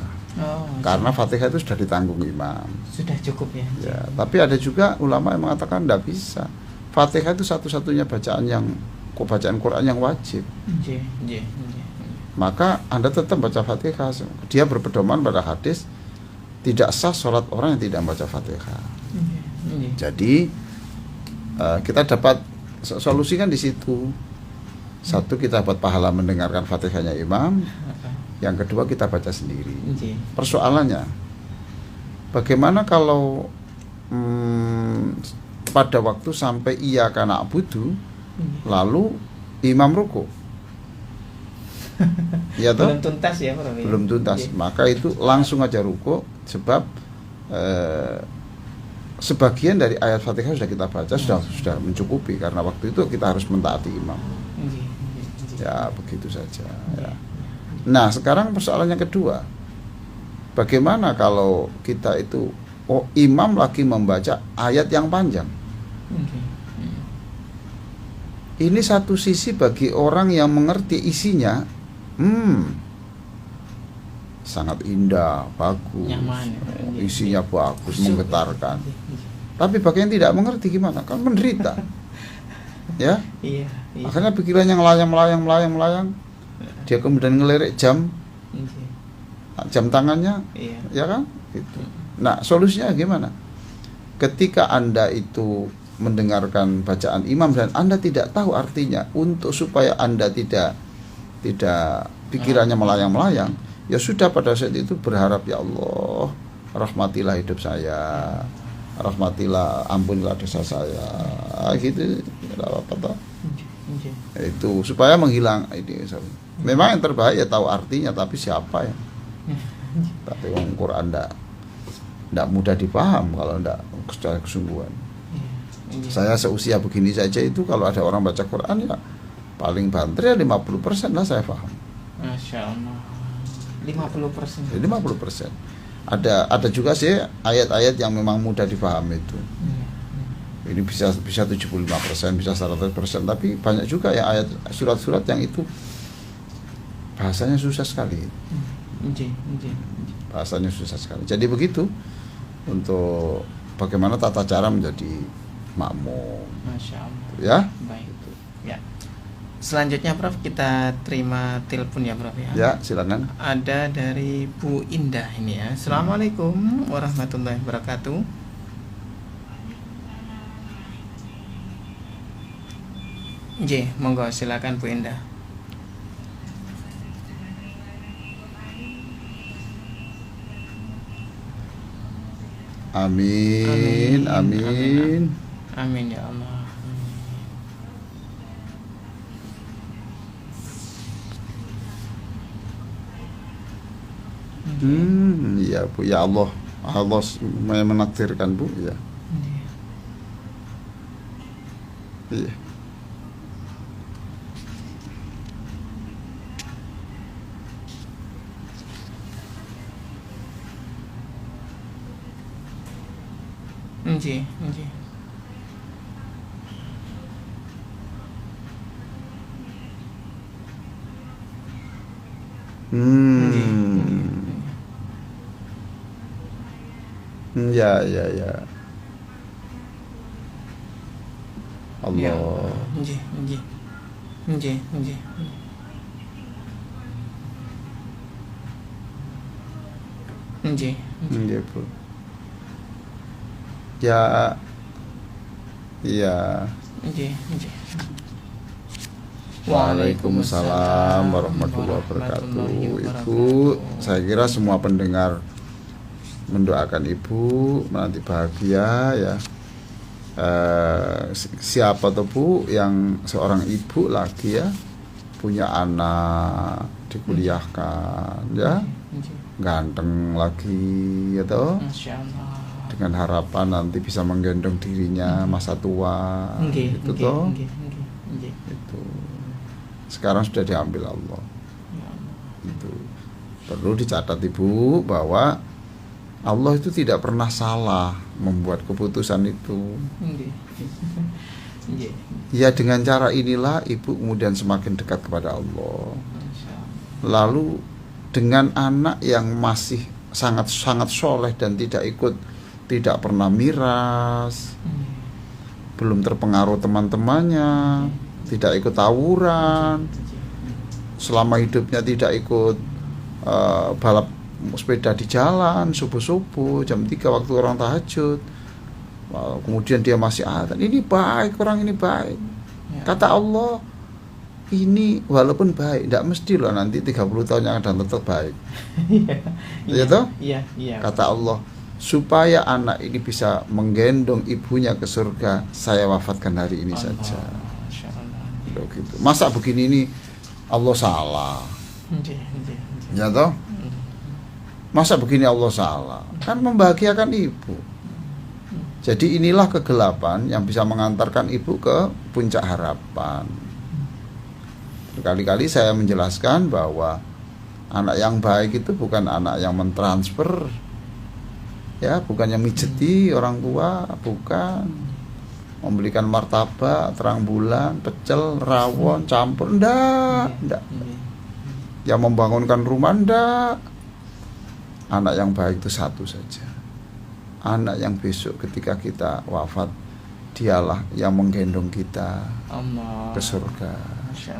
Speaker 1: Karena Fatihah itu sudah ditanggung imam.
Speaker 2: Sudah cukup ya.
Speaker 1: Ya, tapi ada juga ulama yang mengatakan tidak bisa. Fatihah itu satu-satunya bacaan Quran yang wajib. Maka Anda tetap baca Fatihah. Dia berpedoman pada hadis tidak sah sholat orang yang tidak membaca Fatihah. Jadi kita dapat solusikan di situ. Satu, kita dapat pahala mendengarkan Fatihahnya imam. Yang kedua, kita baca sendiri. Persoalannya, bagaimana kalau pada waktu sampai iya kana abudu, lalu imam ruku, Ya toh?
Speaker 2: Belum tuntas ya Prof.
Speaker 1: Belum tuntas. Maka itu langsung aja ruku, sebab sebagian dari ayat Fatihah sudah kita baca, sudah mencukupi, karena waktu itu kita harus mentaati imam. Ya begitu saja ya. Nah sekarang persoalannya kedua, bagaimana kalau kita itu imam lagi membaca ayat yang panjang. Ini satu sisi bagi orang yang mengerti isinya, sangat indah, bagus,
Speaker 2: nyaman,
Speaker 1: isinya bagus, menggetarkan. Tapi bagi yang tidak mengerti gimana? Kan menderita. Ya,
Speaker 2: iya.
Speaker 1: Akhirnya pikirannya melayang. Dia kemudian ngelirik jam tangannya, ya kan? Gitu. Nah, solusinya gimana? Ketika Anda itu mendengarkan bacaan imam dan Anda tidak tahu artinya, untuk supaya Anda tidak pikirannya melayang-melayang, ya sudah pada saat itu berharap, ya Allah, rahmatilah hidup saya, rahmatilah, ampunilah dosa saya, gitu, tidak apa-apa toh. Itu supaya menghilang ini. Memang yang terbaik ya tahu artinya, tapi siapa ya? Tapi Quran tidak mudah dipaham kalau tidak secara kesungguhan. Saya seusia begini saja itu kalau ada orang baca Quran ya paling banter ya 50% lah saya paham.
Speaker 2: Masya Allah. 50%.
Speaker 1: 50%. Ada juga sih ayat-ayat yang memang mudah dipahami itu. Ini bisa 75%, bisa 100%, tapi banyak juga ya ayat surat-surat yang itu bahasanya susah sekali. Bahasanya susah sekali. Jadi begitu untuk bagaimana tata cara menjadi makmum.
Speaker 2: Masya Allah.
Speaker 1: Ya.
Speaker 2: Baik. Ya. Selanjutnya Prof, kita terima telepon ya Prof ya.
Speaker 1: Ya, silakan.
Speaker 2: Ada dari Bu Indah ini ya. Assalamualaikum warahmatullahi wabarakatuh. Monggo silakan Bu Indah.
Speaker 1: Amin.
Speaker 2: Amin ya Allah.
Speaker 1: Ya Bu, ya Allah menakdirkan Bu ya. Iya.
Speaker 2: Nggih.
Speaker 1: Ya. Allah.
Speaker 2: Ya. Nggih.
Speaker 1: Nggih, Bu. Ya. Iya.
Speaker 2: Nggih.
Speaker 1: Waalaikumsalam warahmatullahi wabarakatuh. Ibu, saya kira semua pendengar mendoakan Ibu nanti bahagia ya. Siapa tuh Bu yang seorang ibu lagi ya punya anak dikuliahkan ya, ganteng lagi ya toh, dengan harapan nanti bisa menggendong dirinya masa tua gitu toh. Itu sekarang sudah diambil Allah. Itu perlu dicatat Ibu bahwa Allah itu tidak pernah salah membuat keputusan itu. Ya dengan cara inilah Ibu kemudian semakin dekat kepada Allah. Lalu dengan anak yang masih sangat soleh dan tidak pernah miras, belum terpengaruh teman-temannya, tidak ikut tawuran, selama hidupnya tidak ikut balap sepeda di jalan subuh-subuh jam 3 waktu orang tahajud. Kemudian dia masih adzan, ini baik, orang ini baik. Kata Allah, ini walaupun baik, tidak mesti loh nanti 30 tahun yang akan tetap baik. Iya toh? Iya. Kata Allah, supaya anak ini bisa menggendong ibunya ke surga, saya wafatkan hari ini saja. Gitu. Masa begini ini Allah salah? Ya toh? Masa begini Allah salah? Kan membahagiakan ibu. Jadi inilah kegelapan yang bisa mengantarkan ibu ke puncak harapan. Berkali-kali saya menjelaskan bahwa anak yang baik itu bukan anak yang mentransfer, ya, bukan yang mijeti orang tua, bukan membelikan martabak, terang bulan, pecel, rawon, campur, enggak. Yang membangunkan rumah, enggak. Anak yang baik itu satu saja. Anak yang besok ketika kita wafat, dialah yang menggendong kita ke surga.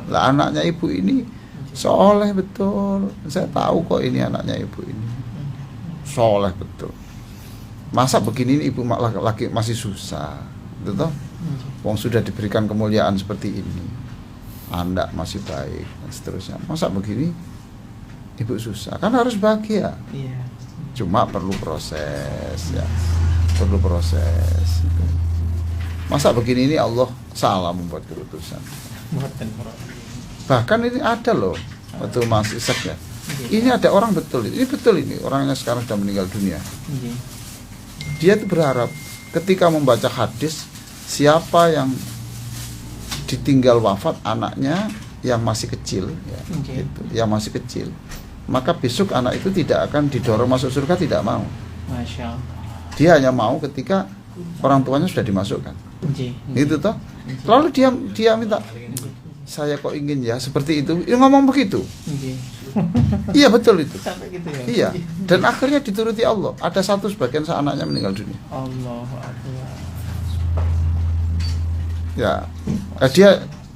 Speaker 1: Lah anaknya ibu ini soleh betul. Saya tahu kok ini anaknya ibu ini soleh betul. Masa begini ini ibu laki masih susah, betul? Wong sudah diberikan kemuliaan seperti ini, anak masih baik dan seterusnya. Masa begini ibu susah? Kan harus bahagia. Cuma perlu proses, ya. Perlu proses. Masa begini ini Allah salah membuat keputusan. Bahkan ini ada loh, betul Mas Isak ya. Ini ada orang betul, ini betul ini orangnya sekarang sudah meninggal dunia. Dia tuh berharap ketika membaca hadis, siapa yang ditinggal wafat anaknya yang masih kecil, ya, gitu, yang masih kecil, maka besok anak itu tidak akan didorong masuk surga, tidak mau.
Speaker 2: Masya Allah.
Speaker 1: Dia hanya mau ketika orang tuanya sudah dimasukkan. Itu toh. Lalu dia minta, saya kok ingin ya seperti itu. Dia ngomong begitu. Iya betul itu.
Speaker 2: Sampai gitu ya.
Speaker 1: Iya. Dan akhirnya dituruti Allah. Ada satu sebagian anaknya meninggal dunia.
Speaker 2: Allahu Akbar.
Speaker 1: Ya.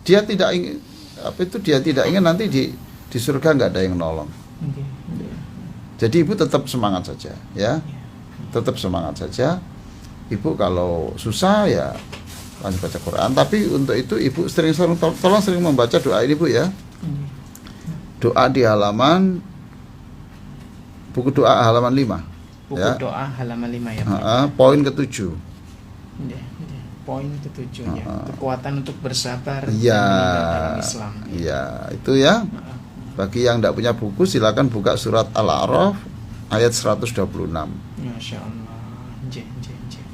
Speaker 1: Dia tidak ingin dia tidak ingin nanti di surga nggak ada yang nolong. Jadi ibu tetap semangat saja, ya. Tetap semangat saja. Ibu kalau susah ya lanjut baca Quran, tapi untuk itu ibu tolong sering membaca doa ini Bu ya. Doa di halaman buku doa halaman 5.
Speaker 2: Buku
Speaker 1: ya.
Speaker 2: Doa halaman 5 ya.
Speaker 1: Poin ke-7.
Speaker 2: Poin ke-7 ya. Kekuatan untuk bersabar
Speaker 1: dalam
Speaker 2: Islam.
Speaker 1: Iya, itu ya. Bagi yang tidak punya buku silakan buka surat Al-A'raf ayat 126.
Speaker 2: Masya Allah.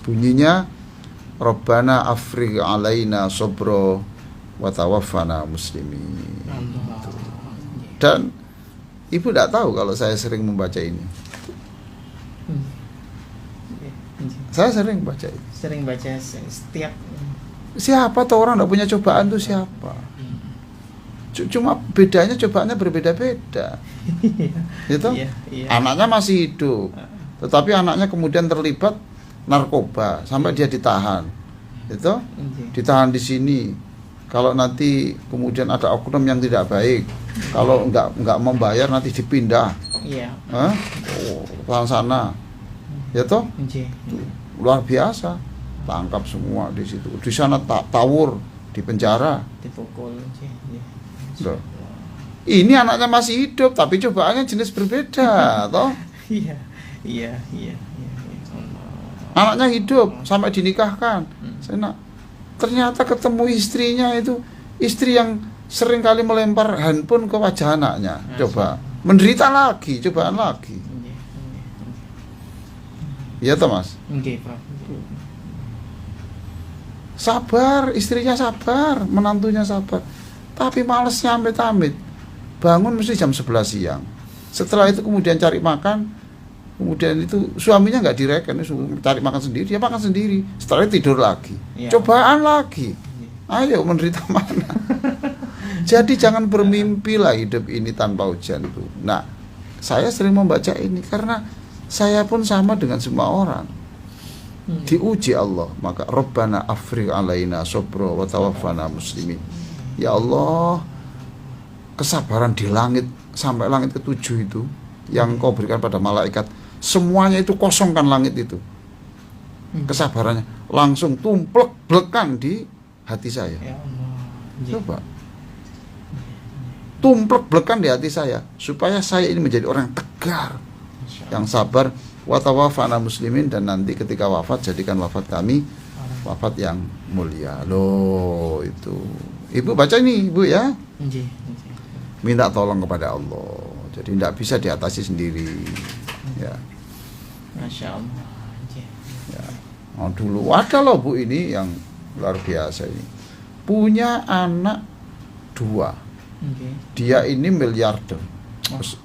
Speaker 1: Bunyinya Rabbana afrigh alaina sabra wa tawaffana muslimin. Dan ibu tidak tahu kalau saya sering membaca ini. Saya sering baca ini.
Speaker 2: Sering baca setiap.
Speaker 1: Siapa tuh orang tidak punya cobaan tuh siapa? Cuma bedanya cobaannya berbeda-beda. Gitu? Anaknya masih hidup, tetapi anaknya kemudian terlibat narkoba sampai dia ditahan. Itu ditahan di sini. Kalau nanti kemudian ada oknum yang tidak baik, kalau nggak membayar nanti dipindah. Sana. Ya toh? Luar biasa. Tangkap semua di situ. Di sana tawur, di penjara.
Speaker 2: Dipukul.
Speaker 1: Loh. Ini anaknya masih hidup tapi cobaannya jenis berbeda, toh?
Speaker 2: Iya.
Speaker 1: Anaknya hidup sampai dinikahkan. Ternyata ketemu istrinya itu istri yang sering kali melempar handphone ke wajah anaknya. Coba menderita lagi, cobaan lagi. Iya toh Mas? Sabar, istrinya sabar, menantunya sabar. Tapi malesnya amit-amit. Bangun mesti jam 11 siang. Setelah itu kemudian cari makan. Kemudian itu suaminya nggak direken, cari makan sendiri, dia makan sendiri. Setelah itu tidur lagi. Cobaan lagi. Ayo menderita mana? Jadi jangan bermimpi lah hidup ini tanpa ujian itu. Nah, saya sering membaca ini karena saya pun sama dengan semua orang. Diuji Allah, maka Rabbana afrigh alaina sabra wa tawaffana muslimin. Ya Allah, kesabaran di langit sampai langit ke-7 itu yang Kau berikan pada malaikat, semuanya itu kosongkan langit itu. Kesabarannya langsung tumplek-blekan di hati saya. Coba tumplek-blekan di hati saya supaya saya ini menjadi orang tegar, yang sabar, wa tawaffana muslimin, dan nanti ketika wafat jadikan wafat kami wafat yang mulia. Loh itu. Ibu baca ini, Ibu ya. minta tolong kepada Allah. Jadi tidak bisa diatasi sendiri. Ya.
Speaker 2: Masya Allah.
Speaker 1: Ya. Oh, dulu ada loh Bu ini yang luar biasa ini. Punya anak 2. Dia ini miliarder.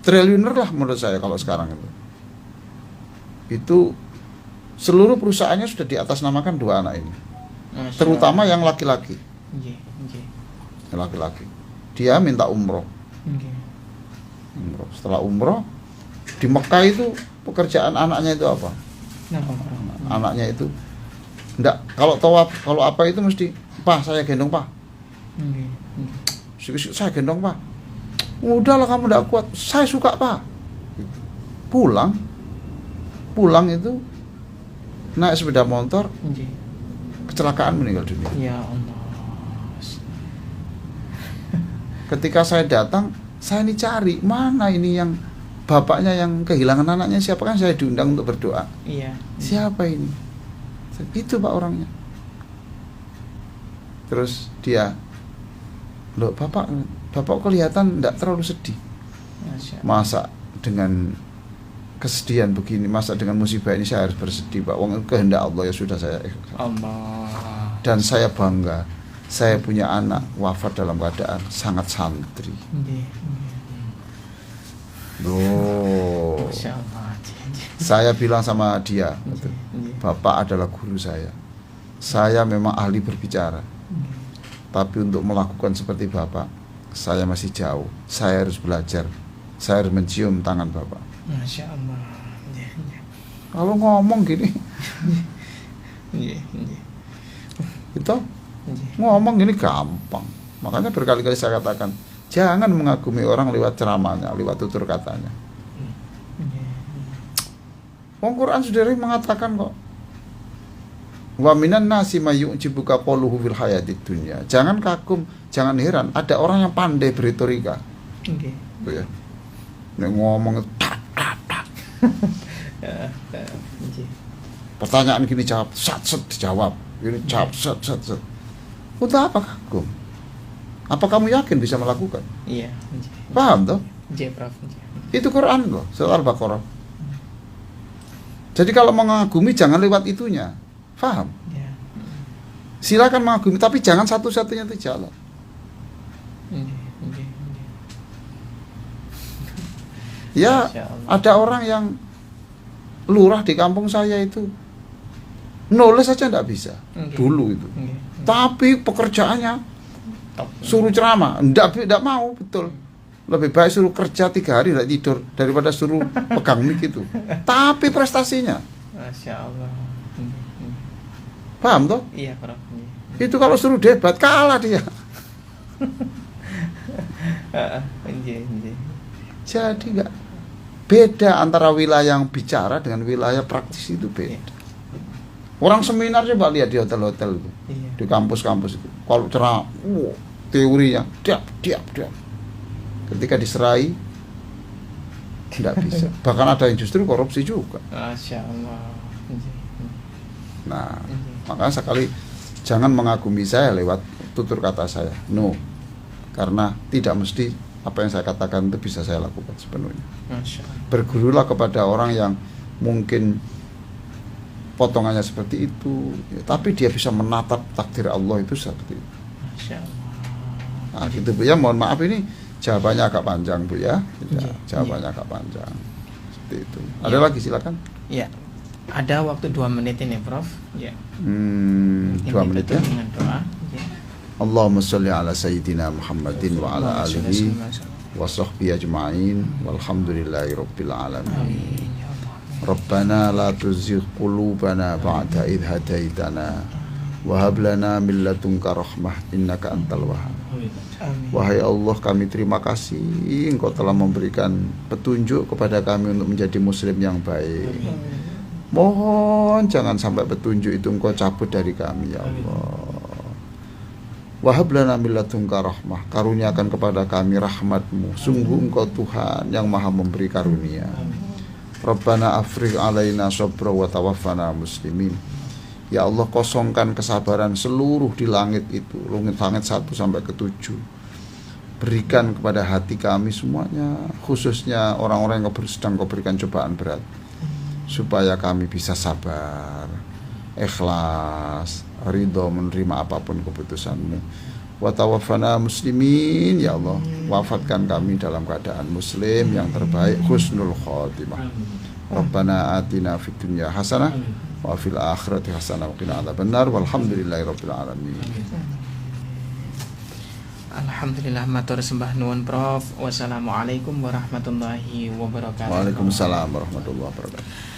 Speaker 1: Triliuner lah menurut saya kalau sekarang itu. Itu seluruh perusahaannya sudah diatasnamakan 2 anak ini. Terutama yang laki-laki. Yang laki-laki. Dia minta umroh. Setelah umroh di Mekah itu pekerjaan anaknya itu apa? Anaknya itu enggak, kalau tawaf, kalau apa itu mesti, "Pak, saya gendong, Pak." Saya gendong, Pak. Udahlah kamu enggak kuat. Saya suka, Pak. Pulang itu naik sepeda motor, kecelakaan, meninggal dunia.
Speaker 2: Ya Allah.
Speaker 1: Ketika saya datang, saya ini cari mana ini yang bapaknya yang kehilangan anaknya, siapa, kan saya diundang untuk berdoa.
Speaker 2: Iya.
Speaker 1: Siapa ini? Itu Pak orangnya. Terus dia, "Loh, bapak kelihatan tidak terlalu sedih." Masa dengan kesedihan begini, masa dengan musibah ini saya harus bersedih, Pak? Wong kehendak Allah, ya sudah, saya ikhlas.
Speaker 2: Allah.
Speaker 1: Dan saya bangga, saya punya anak wafat dalam keadaan sangat santri. Loh, saya bilang sama dia, "Bapak adalah guru saya. Saya memang ahli berbicara, tapi untuk melakukan seperti Bapak, saya masih jauh. Saya harus belajar. Saya harus mencium tangan Bapak."
Speaker 2: Masya Allah.
Speaker 1: Kalau ngomong gini, itu ngomong gini gampang. Makanya berkali-kali saya katakan, jangan mengagumi orang lewat ceramahnya, lewat tutur katanya. Quran sudah mengatakan kok, "Wa minan nasi may yu'jibuka qawluhu fil hayatid dunya." Jangan kagum, jangan heran, ada orang yang pandai berretorika. Itu ya. Nek ngomong tak. Pertanyaan gini jawab, sat dijawab. Ini jawab sat. Untuk apa kagum? Apa kamu yakin bisa melakukan?
Speaker 2: Iya.
Speaker 1: Paham toh?
Speaker 2: Prof.
Speaker 1: Itu Quran loh, surat Al-Baqarah. Jadi kalau mengagumi jangan lewat itunya. Paham?
Speaker 2: Ya.
Speaker 1: Silakan mengagumi, tapi jangan satu-satunya itu jalan. Ya, ada orang yang lurah di kampung saya itu nulis saja tidak bisa. Dulu itu. Tapi pekerjaannya suruh ceramah, enggak mau, betul. Lebih baik suruh kerja 3 hari tidak tidur daripada suruh pegang mic itu. Tapi prestasinya,
Speaker 2: Masya Allah.
Speaker 1: paham toh?
Speaker 2: Iya, Prof.
Speaker 1: Itu kalau suruh debat kalah dia. Jadi enggak beda antara wilayah yang bicara dengan wilayah praktis, itu beda. Orang seminar coba lihat di hotel-hotel itu, di kampus-kampus itu. Kalau ceramah, teorinya diam. Ketika diserai tidak bisa. Bahkan ada yang justru korupsi juga.
Speaker 2: Masya Allah.
Speaker 1: Nah, makanya sekali jangan mengagumi saya lewat tutur kata saya. No. Karena tidak mesti apa yang saya katakan itu bisa saya lakukan sepenuhnya.
Speaker 2: Masya Allah.
Speaker 1: Bergurulah kepada orang yang mungkin potongannya seperti itu, ya, tapi dia bisa menatap takdir Allah itu seperti itu.
Speaker 2: Masya Allah.
Speaker 1: Nah, gitu Bu ya, mohon maaf ini jawabannya agak panjang Bu ya. Jawabannya agak panjang. Seperti itu. Ada lagi silakan.
Speaker 2: Ya. Ada waktu 2 menit ini, Prof. Ya.
Speaker 1: 2 menit ya.
Speaker 2: Dengan doa. Ya.
Speaker 1: Allahumma sholli ala sayyidina Muhammadin wa ala alihi wa sahbihi ajma'in walhamdulillahi rabbil alamin. Rabbana la tuzigh qulubana ba'da idh hadaitana wa hab lana min ladunka rahmah innaka antal wahhab. Wahai Allah, kami terima kasih Engkau telah memberikan petunjuk kepada kami untuk menjadi muslim yang baik. Mohon jangan sampai petunjuk itu Engkau cabut dari kami ya Allah. Wahab lana min ladunka rahmah, karuniakan kepada kami rahmat-Mu. Sungguh Engkau Tuhan yang Maha memberi karunia. Rabbana afrigh alaina sabra wa tawaffana muslimin. Ya Allah, kosongkan kesabaran seluruh di langit itu, langit 1 sampai ke 7. berikan kepada hati kami semuanya, khususnya orang-orang yang sedang kau berikan cobaan berat, supaya kami bisa sabar, ikhlas, ridho menerima apapun keputusanmu. Wa tawaffana muslimin, ya Allah, wafatkan kami dalam keadaan muslim yang terbaik, husnul khotimah. Rabbana atina fid dunya hasanah wa fil akhirati hasanah wa qina adzabannar, walhamdulillahi rabbil alamin.
Speaker 2: Alhamdulillah, matur sembah nuwun Prof. Wassalamualaikum warahmatullahi wabarakatuh.
Speaker 1: Waalaikumsalam warahmatullahi wabarakatuh.